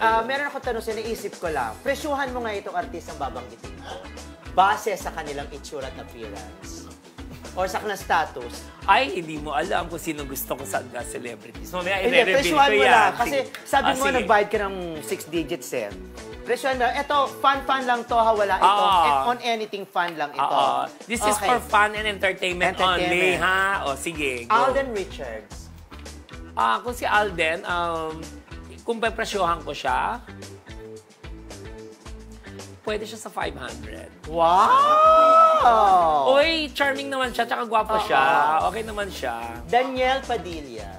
Meron ako tanong sa naisip ko lang. Presyuhan mo nga itong artistang babanggitin ko. Base sa kanilang itsura at appearance. Or sa kanilang status. Ay, hindi mo alam kung sino gusto ko sa celebrities. Mamaya, Hindi, i-reveal presyuhan ko mo yan. lang. Kasi sabi mo, sige. nag-bayad ka ng 6 digits eh. Presyuhan mo lang. Ito, fun lang to ha. Wala ito. On anything fun lang ito. This is for fun and entertainment only, ha? O, sige, go. Alden Richards. Kung si Alden, kung pepresyohan ko siya, pwede siya sa 500. Wow! Uy, charming naman siya, tsaka gwapo siya. Okay naman siya. Daniel Padilla.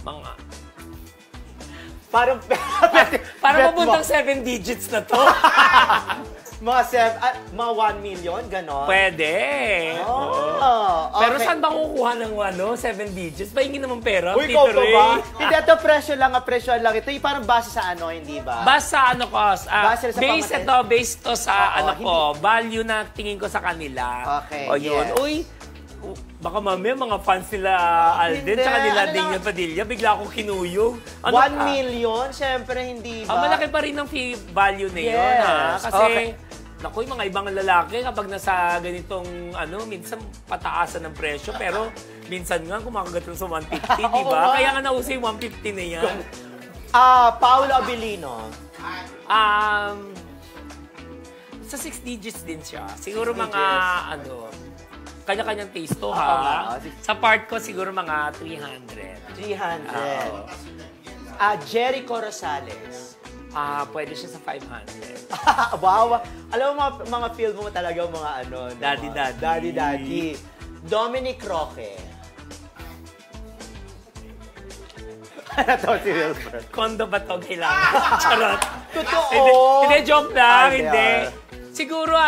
Mga... Parang mabuntang 7 digits na to. mga 1 million, ganon? Pwede. Okay. Pero saan ba kukuha ng 7 digits? Pahingi naman pera. Uy, ikaw pa ba? Hindi, ito presyo lang, presyo lang. Ito yung parang base sa ano, hindi ba? Base sa ano ko, base to sa value na tingin ko sa kanila. Okay, o yun. yes. Uy, baka mamaya mga fans nila Alden, tsaka nila Daniel Padilla, bigla akong kinuyog. 1 million? Siyempre, hindi ba? Malaki pa rin ang fee value na yun, ha? Kasi, naku, yung mga ibang lalaki, kapag nasa ganitong, minsan pataasan ng presyo, pero minsan nga kumakagat sa 150, di ba? Kaya nga nauso yung 150 na yan. Paolo Abilino. Sa 6 digits din siya. Siguro mga, kanya-kanyang taste to, ha? Sa part ko, siguro mga 300. 300. Jericho Rosales. Pwede siya sa 500. Wow! Alam mo, mga film mo talaga mga Daddy. Dominic Roque. Ano to si Wilfred? Kondo ba to kailangan? Charot. Totoo! Hindi, joke lang. Hindi. Siguro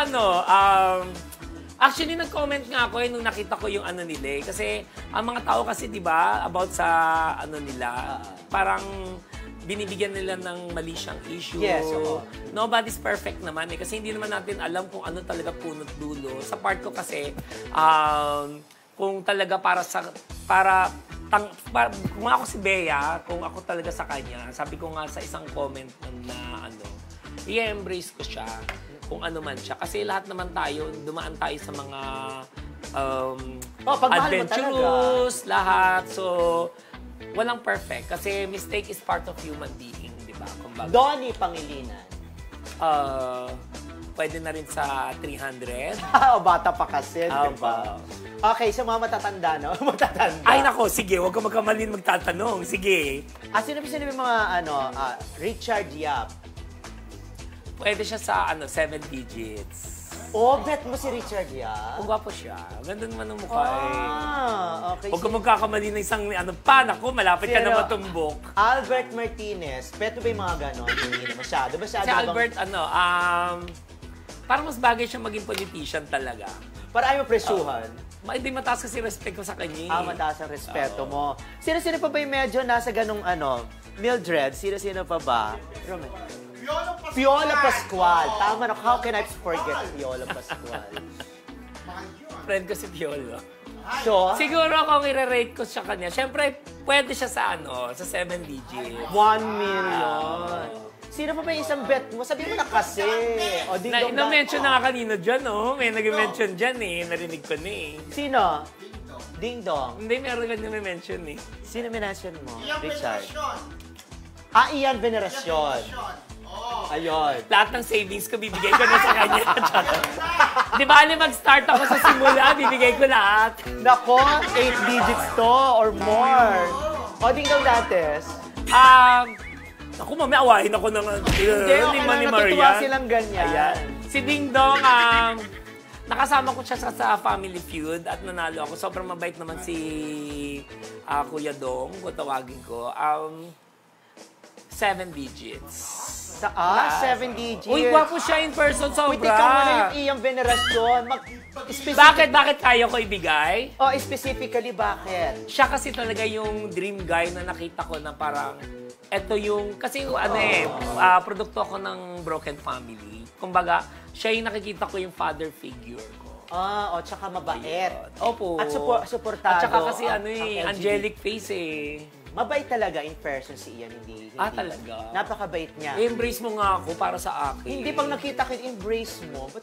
actually, nag-comment nga ako nung nakita ko yung nila. Kasi, ang mga tao kasi, di ba, about sa nila, parang binibigyan nila ng mali siyang issue. Yes, Nobody's perfect naman kasi hindi naman natin alam kung ano talaga punot dulo. Sa part ko kasi, kung talaga kung ako si Bea, kung ako talaga sa kanya, sabi ko nga sa isang comment na i-embrace ko siya kung ano man siya. Kasi lahat naman tayo, dumaan tayo sa mga adventurous, lahat. So, walang perfect. Kasi mistake is part of human being, di ba? Donnie Pangilinan. Pwede na rin sa 300. Bata pa kasi, di ba? Okay, sa mga matatanda, no? Matatanda. Ay, nako, sige. Huwag ka magkamalin magtatanong. Sige. Sino mga, Richard Yap. Pwede siya sa, 7 digits. Bet mo si Richard Yap? Kung gwapo siya. Ganda naman ng mukha okay. Huwag ka magkakamali ng isang, nako, malapit ka na matumbok. Albert Martinez. Pwede ba yung mga ganon? Hindi na masyado. Si Albert, parang mas bagay siya maging politician talaga. Para ayaw presyuhan. Hindi mataas kasi respect ko sa kanya. Mataas ang respeto mo. Sino-sino pa ba yung medyo nasa ganong Mildred? Sino-sino pa ba? Fiola Pascual. Tama na. How can I forget Fiola Pascual? Friend ko si Fiolo. So, siguro kung i-rate ko siya kanya, syempre, pwede siya sa sa 7 digits. 1 million. Sino pa ba yung isang bet mo? Sabi mo na kasi. Na-mention na nga kanina dyan, May nag-mention dyan, Narinig ko na, Sino? Ding Dong. Hindi, meron ka na-mention, Sino mention mo? Richard. Ian Veneracion. Ayun. Lahat ng savings ko, bibigay ko na sa kanya. Di ba, mag-start ako sa simula, bibigay ko lahat. Nako, 8 digits to or more. Ding Dong Dantes. Naku, mamaya awahin ako ng ni Marian. Natutuwa silang ganyan. Ayan. Si Ding Dong, nakasama ko siya sa Family Feud at nanalo ako. Sobrang mabait naman si Kuya Dong, kung tawagin ko. 7 digits. 7 digits. Uy, gwapo siya in person, sobra. Uy, tika mo na yung iyang venerasyon. Bakit kaya ko ibigay? Specifically, bakit? Siya kasi talaga yung dream guy na nakita ko na parang, eto yung, kasi produkto ako ng broken family. Kumbaga, siya yung nakikita ko yung father figure ko. Tsaka mabait. Opo. At suportado. At saka kasi angelic face Mabait talaga in person si Ian, hindi. Talaga? Napakabait niya. I-embrace mo nga ako para sa akin. Hindi pag nakita ko embrace mo, ba't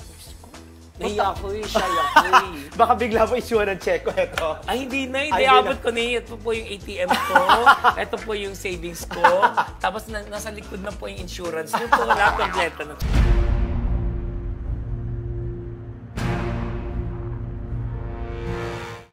Nahiya ako eh, shy ako eh. baka bigla mo issue ng check ko ito. Ay, hindi na. Ay, Hindi, hindi abot na. ko na yun. Ito po yung ATM ko. Ito po yung savings ko. Tapos nasa likod na po yung insurance. Yun po, lahat kompleto na.